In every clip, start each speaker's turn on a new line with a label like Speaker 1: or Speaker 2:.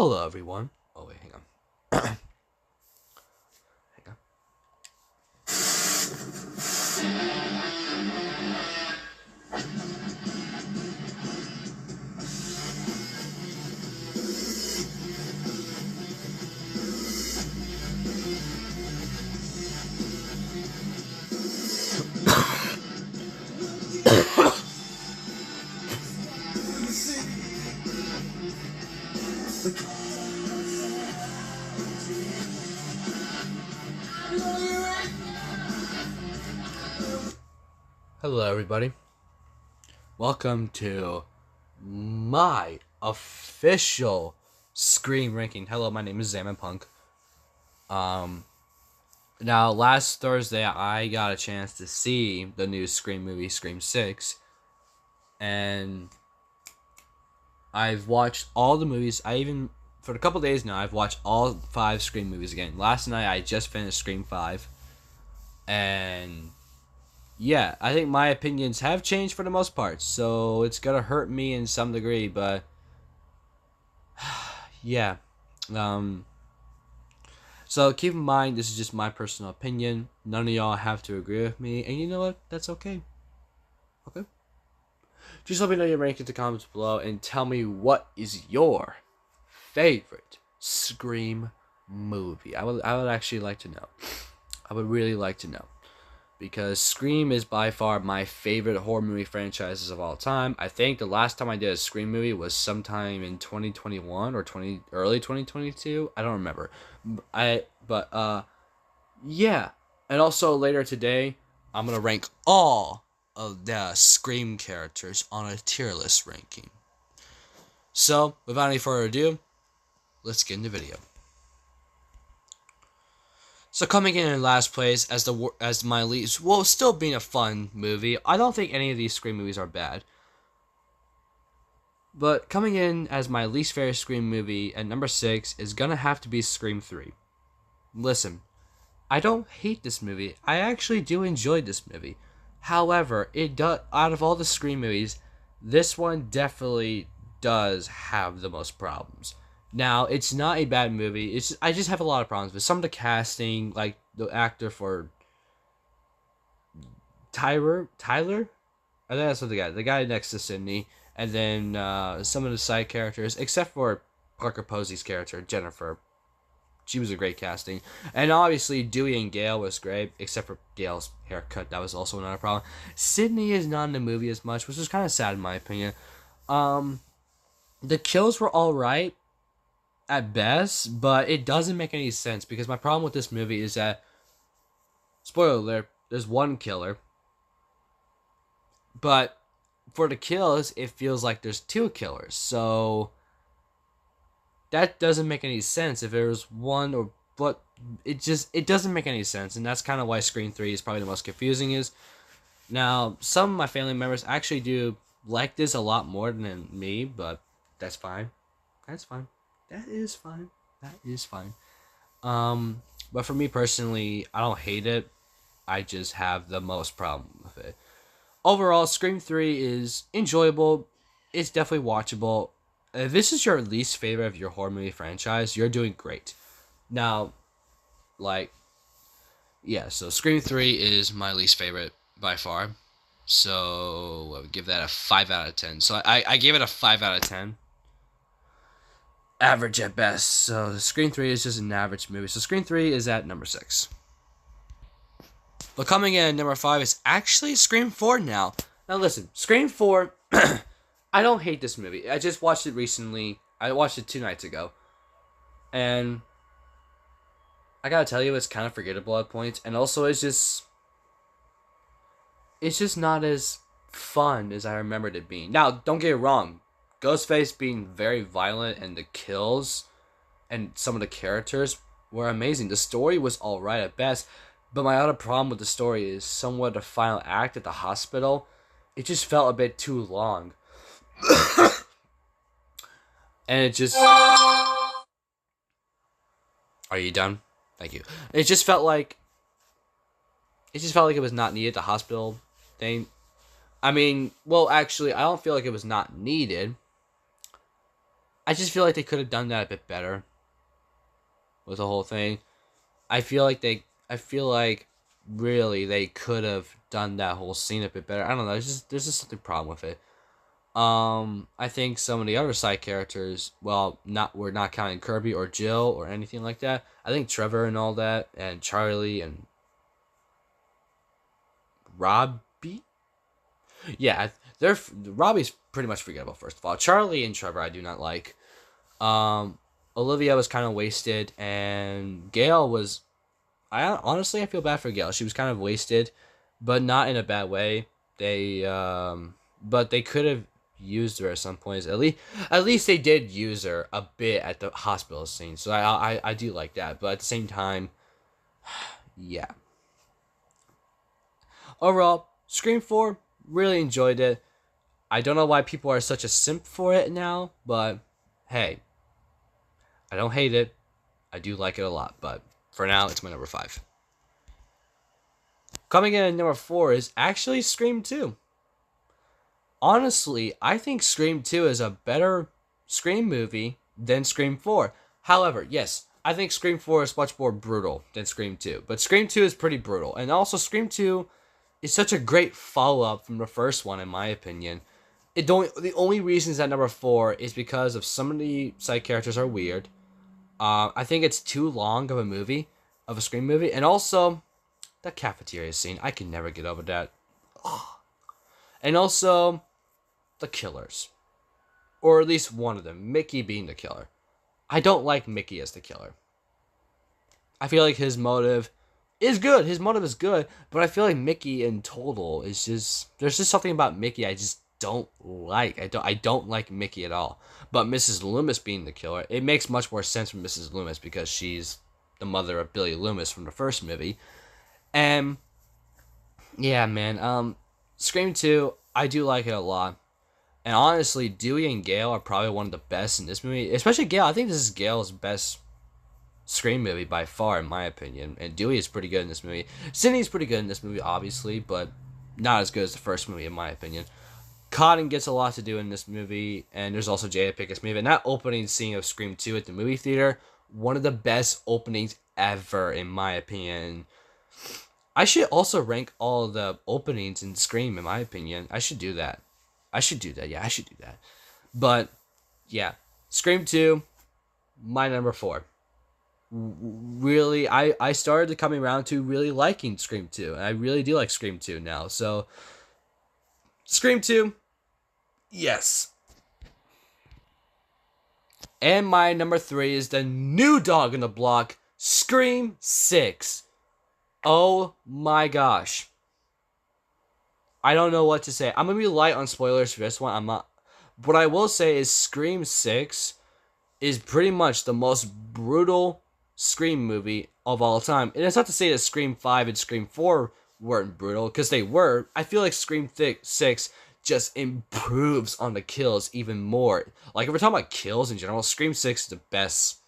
Speaker 1: Hello, everyone. Oh, wait, hang on. Hang on. Hello, everybody. Welcome to my official Scream ranking. Hello, my name is Zaman Punk. Now, last Thursday, I got a chance to see the new Scream movie, Scream 6. And I've watched all the movies. For a couple days now, I've watched all 5 Scream movies again. Last night, I just finished Scream 5. And yeah, I think my opinions have changed for the most part. So it's going to hurt me in some degree, but yeah. So keep in mind, this is just my personal opinion. None of y'all have to agree with me. And you know what? That's okay. Okay? Just let me know your rank in the comments below and tell me what is your favorite Scream movie. I would actually like to know. I would really like to know. Because Scream is by far my favorite horror movie franchises of all time. I think the last time I did a Scream movie was sometime in 2021 or early 2022. I don't remember. Yeah. And also later today, I'm going to rank all of the Scream characters on a tier list ranking. So, without any further ado, let's get into the video. So coming in last place as my least, well, still being a fun movie. I don't think any of these Scream movies are bad. But coming in as my least favorite Scream movie at number 6 is gonna have to be Scream 3. Listen, I don't hate this movie. I actually do enjoy this movie. However, out of all the Scream movies, this one definitely does have the most problems. Now, it's not a bad movie. I just have a lot of problems with some of the casting, like the actor for Tyler. I think that's what the guy next to Sydney, and then some of the side characters, except for Parker Posey's character Jennifer. She was a great casting, and obviously Dewey and Gale was great, except for Gale's haircut. That was also another problem. Sydney is not in the movie as much, which is kind of sad in my opinion. The kills were all right at best, but it doesn't make any sense because my problem with this movie is that, spoiler alert, there's one killer, but for the kills, it feels like there's 2 killers. So that doesn't make any sense if there was one or but it doesn't make any sense, and that's kind of why Scream 3 is probably the most confusing. Is now some of my family members actually do like this a lot more than me, but that's fine. That's fine. That is fine. That is fine. But for me personally, I don't hate it. I just have the most problem with it. Overall, Scream 3 is enjoyable. It's definitely watchable. If this is your least favorite of your horror movie franchise, you're doing great. Now, so Scream 3 is my least favorite by far. So, I would give that a 5 out of 10. So, I gave it a 5 out of 10. Average at best. So Scream 3 is just an average movie. So Scream 3 is at number 6. But coming in at number 5 is actually Scream 4 now. Now listen, Scream 4, I don't hate this movie. I just watched it recently. I watched it 2 nights ago. And I gotta tell you, it's kind of forgettable at points. And also, it's just not as fun as I remembered it being. Now, don't get it wrong. Ghostface being very violent and the kills and some of the characters were amazing. The story was alright at best, but my other problem with the story is somewhat the final act at the hospital. It just felt a bit too long. And it just... Are you done? Thank you. It just felt like it was not needed, the hospital thing. I mean, well, actually, I don't feel like it was not needed. I just feel like they could have done that a bit better with the whole thing. I feel like really they could have done that whole scene a bit better. I don't know. There's just something problem with it. I think some of the other side characters, well, not we're not counting Kirby or Jill or anything like that. I think Trevor and all that, and Charlie and Robbie. Yeah, they're Robbie's pretty much forgettable. First of all, Charlie and Trevor I do not like. Um, Olivia was kind of wasted, and Gail was. I honestly I feel bad for Gail. She was kind of wasted, but not in a bad way. But they could have used her at some points. At least they did use her a bit at the hospital scene. So I do like that. But at the same time, yeah. Overall, Scream 4, really enjoyed it. I don't know why people are such a simp for it now, but hey, I don't hate it. I do like it a lot, but for now, it's my number 5. Coming in at number 4 is actually Scream 2. Honestly, I think Scream 2 is a better Scream movie than Scream 4. However, yes, I think Scream 4 is much more brutal than Scream 2. But Scream 2 is pretty brutal. And also, Scream 2 is such a great follow-up from the first one, in my opinion. The only reasons that number 4 is because of some of the side characters are weird. I think it's too long of a movie, of a Scream movie. And also, the cafeteria scene. I can never get over that. Ugh. And also, the killers. Or at least one of them. Mickey being the killer. I don't like Mickey as the killer. I feel like his motive is good. His motive is good. But I feel like Mickey in total is just... There's just something about Mickey I just don't like. I don't like Mickey at all. But Mrs. Loomis being the killer, it makes much more sense for Mrs. Loomis because she's the mother of Billy Loomis from the first movie. And... yeah, man. Scream 2, I do like it a lot. And honestly, Dewey and Gale are probably one of the best in this movie. Especially Gale. I think this is Gale's best Scream movie by far, in my opinion. And Dewey is pretty good in this movie. Sidney's pretty good in this movie, obviously, but not as good as the first movie, in my opinion. Cotton gets a lot to do in this movie, and there's also Jada Pickett's movie. And that opening scene of Scream 2 at the movie theater, one of the best openings ever, in my opinion. I should also rank all the openings in Scream, in my opinion. I should do that. Yeah, I should do that. But, yeah. Scream 2, my number 4. Really, I started coming around to really liking Scream 2. And I really do like Scream 2 now. So, Scream 2, yes. And my number 3 is the new dog in the block, Scream 6. Oh my gosh. I don't know what to say. I'm going to be light on spoilers for this one. I'm not. What I will say is Scream 6 is pretty much the most brutal Scream movie of all time. And it's not to say that Scream 5 and Scream 4 weren't brutal, because they were. I feel like Scream 6 just improves on the kills even more. Like, if we're talking about kills in general, Scream 6 is the best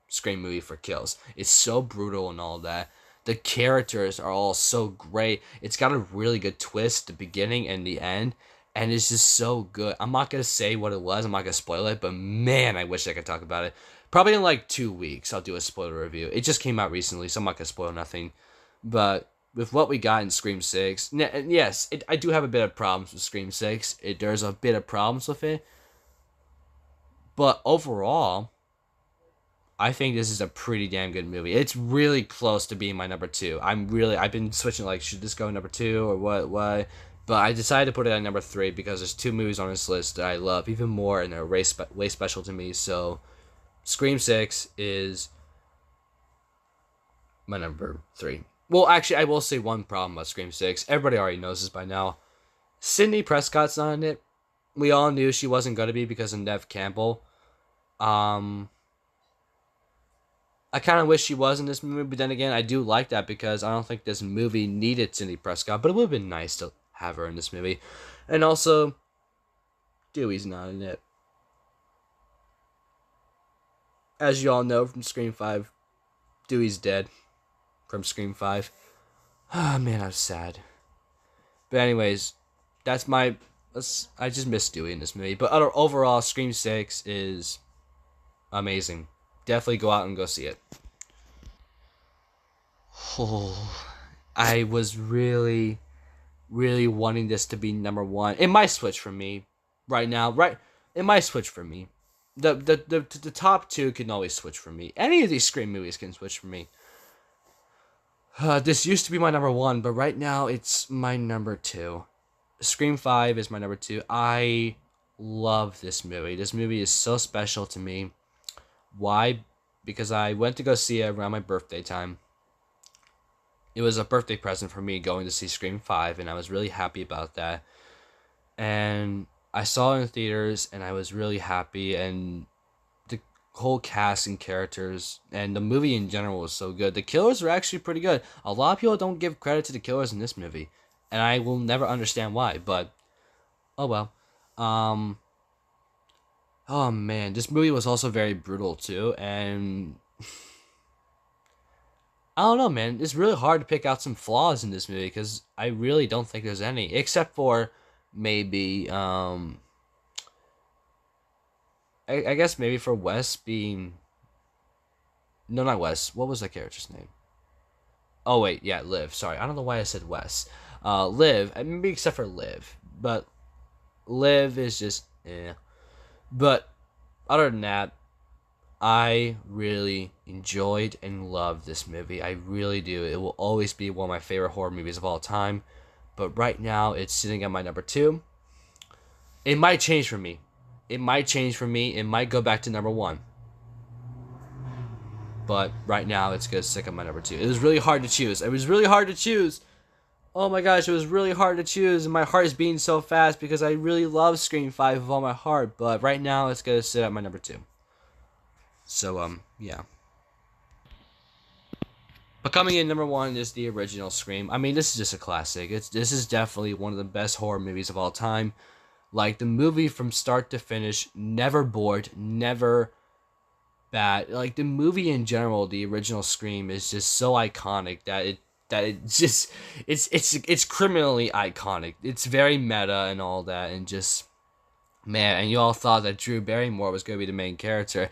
Speaker 1: Scream movie for kills. It's so brutal and all that. The characters are all so great. It's got a really good twist, the beginning and the end, and it's just so good. I'm not going to say what it was. I'm not going to spoil it, but man, I wish I could talk about it. Probably in like 2 weeks, I'll do a spoiler review. It just came out recently, so I'm not going to spoil nothing. But with what we got in Scream 6, yes, I do have a bit of problems with Scream 6. There's a bit of problems with it. But overall, I think this is a pretty damn good movie. It's really close to being my number 2. I've been switching, like, should this go number 2 or what? But I decided to put it at number 3 because there's 2 movies on this list that I love even more and they're way special to me. So, Scream 6 is my number 3. Well, actually, I will say one problem about Scream 6. Everybody already knows this by now. Sidney Prescott's not in it. We all knew she wasn't going to be because of Neve Campbell. I kind of wish she was in this movie, but then again, I do like that because I don't think this movie needed Sidney Prescott, but it would have been nice to have her in this movie. And also, Dewey's not in it. As you all know from Scream 5, Dewey's dead from Scream 5. Ah, man, I was sad. But anyways, I just miss Dewey in this movie. But overall, Scream 6 is amazing. Definitely go out and go see it. Oh, I was really, really wanting this to be number one. It might switch for me right now. Right, it might switch for me. The top two can always switch for me. Any of these Scream movies can switch for me. This used to be my number one, but right now it's my number two. Scream 5 is my number two. I love this movie. This movie is so special to me. Why? Because I went to go see it around my birthday time. It was a birthday present for me going to see Scream 5, and I was really happy about that. And I saw it in theaters, and I was really happy, and the whole cast and characters, and the movie in general was so good. The killers were actually pretty good. A lot of people don't give credit to the killers in this movie, and I will never understand why, but oh well. Um, oh man, this movie was also very brutal too, and I don't know, man. It's really hard to pick out some flaws in this movie because I really don't think there's any, except for maybe I guess maybe for Wes being no, not Wes. What was that character's name? Oh wait, yeah, Liv. Sorry, I don't know why I said Wes. Liv, maybe except for Liv, but Liv is just yeah. But other than that, I really enjoyed and loved this movie. I really do. It will always be one of my favorite horror movies of all time. But right now, it's sitting at my number two. It might change for me. It might change for me. It might go back to number one. But right now, it's going to stick at my number two. It was really hard to choose. It was really hard to choose. Oh my gosh, it was really hard to choose. And my heart is beating so fast because I really love Scream 5 with all my heart. But right now, it's going to sit at my number two. So, yeah. But coming in number one is the original Scream. I mean, this is just a classic. This is definitely one of the best horror movies of all time. Like, the movie from start to finish, never bored, never bad. Like, the movie in general, the original Scream, is just so iconic that it just it's criminally iconic. It's very meta and all that, and just man, and you all thought that Drew Barrymore was gonna be the main character.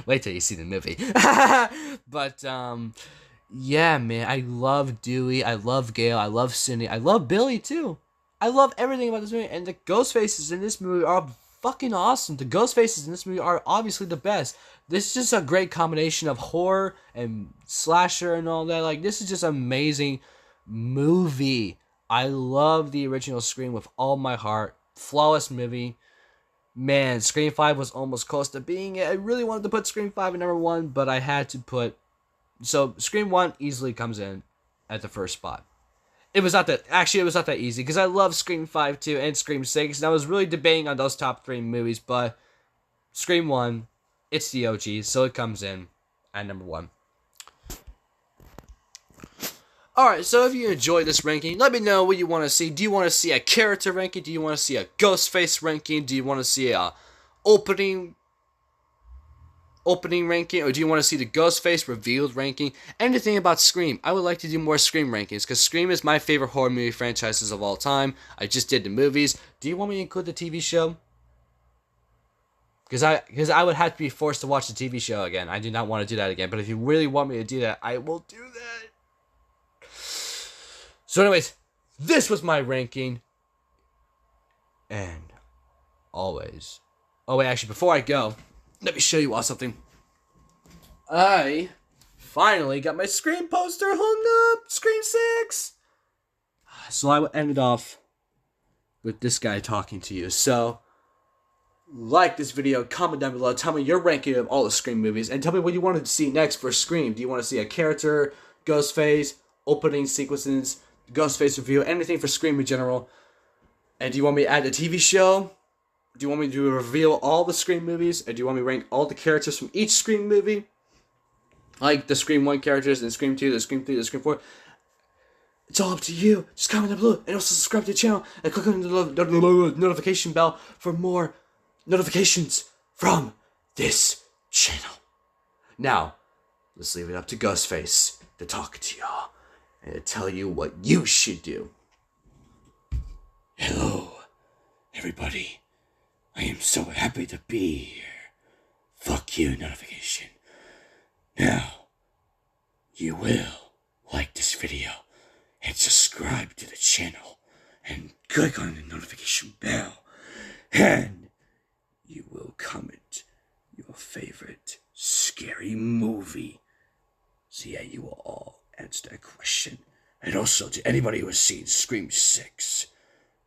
Speaker 1: Wait till you see the movie. But yeah, man, I love Dewey, I love Gail, I love Cindy, I love Billy too. I love everything about this movie, and the ghost faces in this movie are fucking awesome. The ghost faces in this movie are obviously the best. This is just a great combination of horror and slasher and all that. Like, this is just an amazing movie. I love the original Scream with all my heart. Flawless movie. Man, Scream 5 was almost close to being it. I really wanted to put Scream 5 at number one, but I had to put... So, Scream 1 easily comes in at the first spot. It was not that easy, because I love Scream 5 too, and Scream 6, and I was really debating on those top three movies, but Scream 1, it's the OG, so it comes in at number one. Alright, so if you enjoyed this ranking, let me know what you want to see. Do you want to see a character ranking? Do you want to see a ghost face ranking? Do you want to see a opening ranking, or do you want to see the Ghostface revealed ranking? Anything about Scream. I would like to do more Scream rankings, because Scream is my favorite horror movie franchises of all time. I just did the movies. Do you want me to include the TV show? Because I would have to be forced to watch the TV show again. I do not want to do that again, but if you really want me to do that, I will do that. So anyways, this was my ranking. And always... Oh wait, actually, before I go, let me show you all something. I finally got my Scream poster hung up. Scream 6. So I ended off with this guy talking to you. So, like this video, comment down below. Tell me your ranking of all the Scream movies. And tell me what you wanted to see next for Scream. Do you want to see a character, Ghostface, opening sequences, Ghostface review, anything for Scream in general? And do you want me to add a TV show? Do you want me to reveal all the Scream movies? Or do you want me to rank all the characters from each Scream movie? Like the Scream 1 characters, and Scream 2, the Scream 3, the Scream 4. It's all up to you. Just comment down below. And also subscribe to the channel. And click on the notification bell for more notifications from this channel. Now, let's leave it up to Ghostface to talk to y'all. And to tell you what you should do. Hello, everybody.
Speaker 2: I am so happy to be here. Fuck you, notification. Now, you will like this video and subscribe to the channel and click on the notification bell. And you will comment your favorite scary movie. So yeah, you will all answer that question. And also to anybody who has seen Scream 6,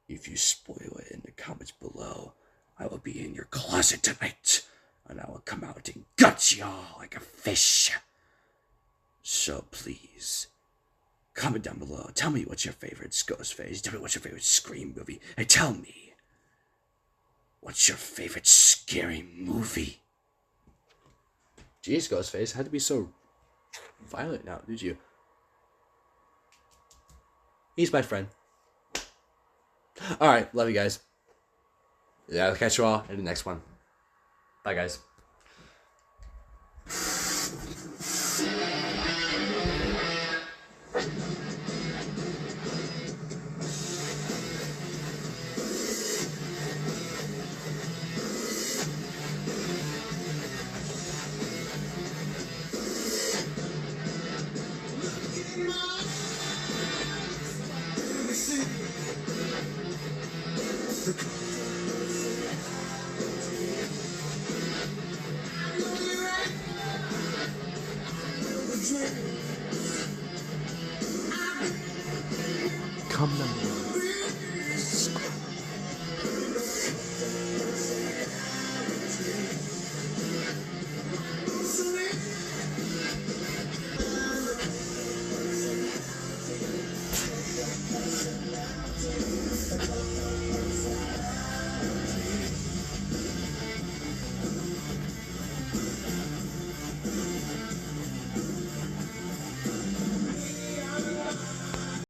Speaker 2: if you spoil it in the comments below, I will be in your closet tonight, and I will come out and gut y'all like a fish. So please, comment down below. Tell me what's your favorite Ghostface. Tell me what's your favorite Scream movie. And tell me, what's your favorite scary movie? Jeez, Ghostface, had to be so violent now, did you? He's my friend. Alright, love you guys. Yeah, I'll catch you all in the next one. Bye, guys.
Speaker 3: The